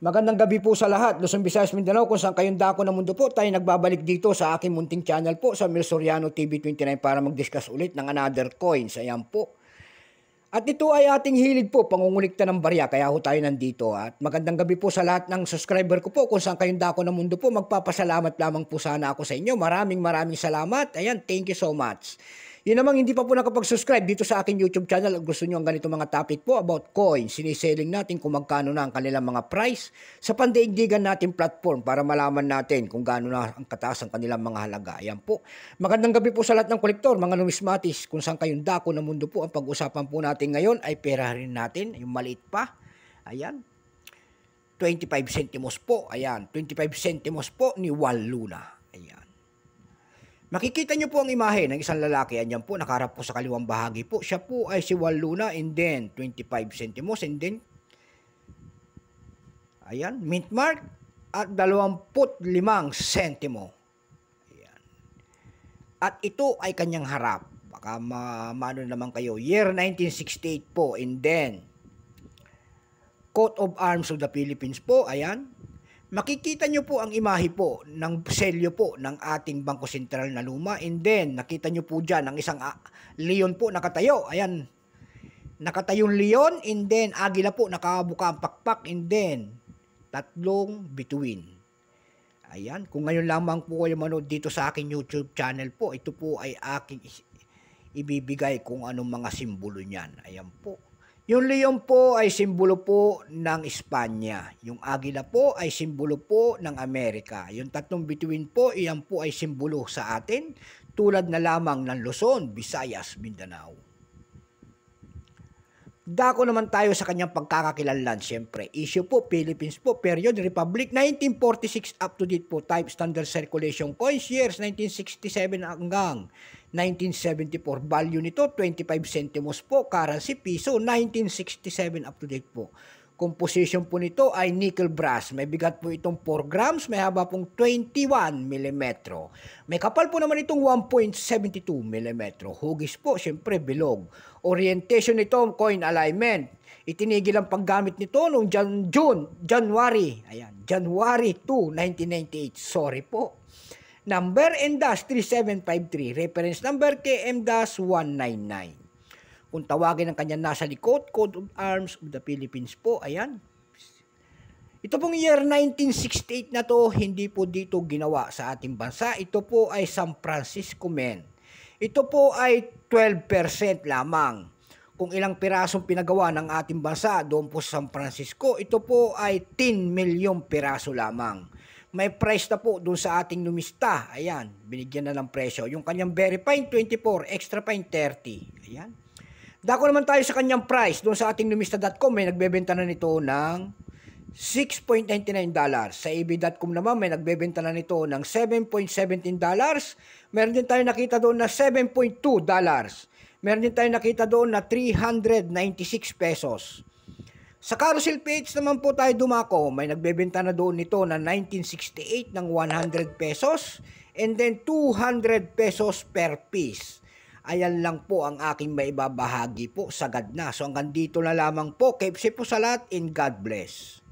Magandang gabi po sa lahat, Luzon, Visayas, Mindanao, kung saan kayong dako ng mundo po, tayo nagbabalik dito sa aking munting channel po, sa Mel Soriano TV 29 para mag-discuss ulit ng another coins. Ayan po. At ito ay ating hilig po, pangungulikta ng barya, kaya ho tayo nandito. At magandang gabi po sa lahat ng subscriber ko po, kung saan kayong dako ng mundo po, magpapasalamat lamang po sana ako sa inyo. Maraming salamat. Ayan, thank you so much. Yun namang hindi pa po nakapag-subscribe dito sa aking YouTube channel, gusto nyo ang ganito mga topic po about coins, siniselling natin kung magkano na ang kanilang mga price sa pandaigdigan natin platform para malaman natin kung gaano na ang kataas ang kanilang mga halaga. Ayan po. Magandang gabi po sa lahat ng kolektor, mga numismatis, kung saan kayong dako ng mundo po. Ang pag-usapan po natin ngayon ay pera rin natin, yung maliit pa. Ayan. 25 centimos po. Ayan. 25 centimos po ni Wal Luna. Ayan. Makikita nyo po ang imahe ng isang lalaki. Anyan po, nakaharap po sa kaliwang bahagi po. Siya po ay si Wal Luna, and then 25 centimos, and then ayan, mint mark at 25 sentimo. Ayan. At ito ay kanyang harap. Baka maano naman kayo. Year 1968 po, and then coat of arms of the Philippines po. Ayan. Makikita nyo po ang imahe po ng selyo po ng ating Bangko Sentral na luma, and then nakita nyo po dyan ang isang leon po nakatayo. Ayan, nakatayong leon, and then agila po nakabuka ang pakpak, and then tatlong bituin. Ayan, kung ngayon lamang po kayo manood dito sa aking YouTube channel po, ito po ay aking ibibigay kung anong mga simbolo niyan. Ayan po. Yung leon po ay simbolo po ng Espanya. Yung agila po ay simbolo po ng Amerika. Yung tatlong bituin po, iyan po ay simbolo sa atin, tulad na lamang ng Luzon, Visayas, Mindanao. Dako naman tayo sa kanyang pagkakakilanlan, siyempre. Issue po, Philippines po, period, Republic, 1946 up to date po, type standard circulation coins, years 1967 hanggang 1974. Value nito, 25 centimos po, currency, piso, 1967 up to date po. Composition po nito ay nickel brass. May bigat po itong 4 grams, may haba pong 21 mm. May kapal po naman itong 1.72 mm. Hugis po, syempre bilog. Orientation nito, coin alignment. Itinigil ang paggamit nito noong January 2, 1998. Sorry po. Number M-3753. Reference number KM-199. Kung tawagin ang kanya nasa likod, Coat of Arms of the Philippines po, ayan. Ito pong year 1968 na to, hindi po dito ginawa sa ating bansa. Ito po ay San Francisco Men. Ito po ay 12% lamang. Kung ilang pirasong pinagawa ng ating bansa doon po sa San Francisco, ito po ay 10 milyong piraso lamang. May price na po doon sa ating numista. Ayan, binigyan na ng presyo. Yung kanyang very fine, 24, extra fine, 30. Ayan. Dako naman tayo sa kanyang price. Doon sa ating numista.com, may nagbebenta na nito ng $6.99. Sa ab.com naman, may nagbebenta na nito ng $7.17. Meron din tayo nakita doon na $7.2. Meron din tayo nakita doon na 396 pesos. Sa carousel page naman po tayo dumako, may nagbebenta na doon nito na 1968 ng 100 pesos and then 200 pesos per piece. Ayan lang po ang aking maibabahagi po, sagad na. So hanggang dito na lamang po. Keep safe po sa lahat and God bless.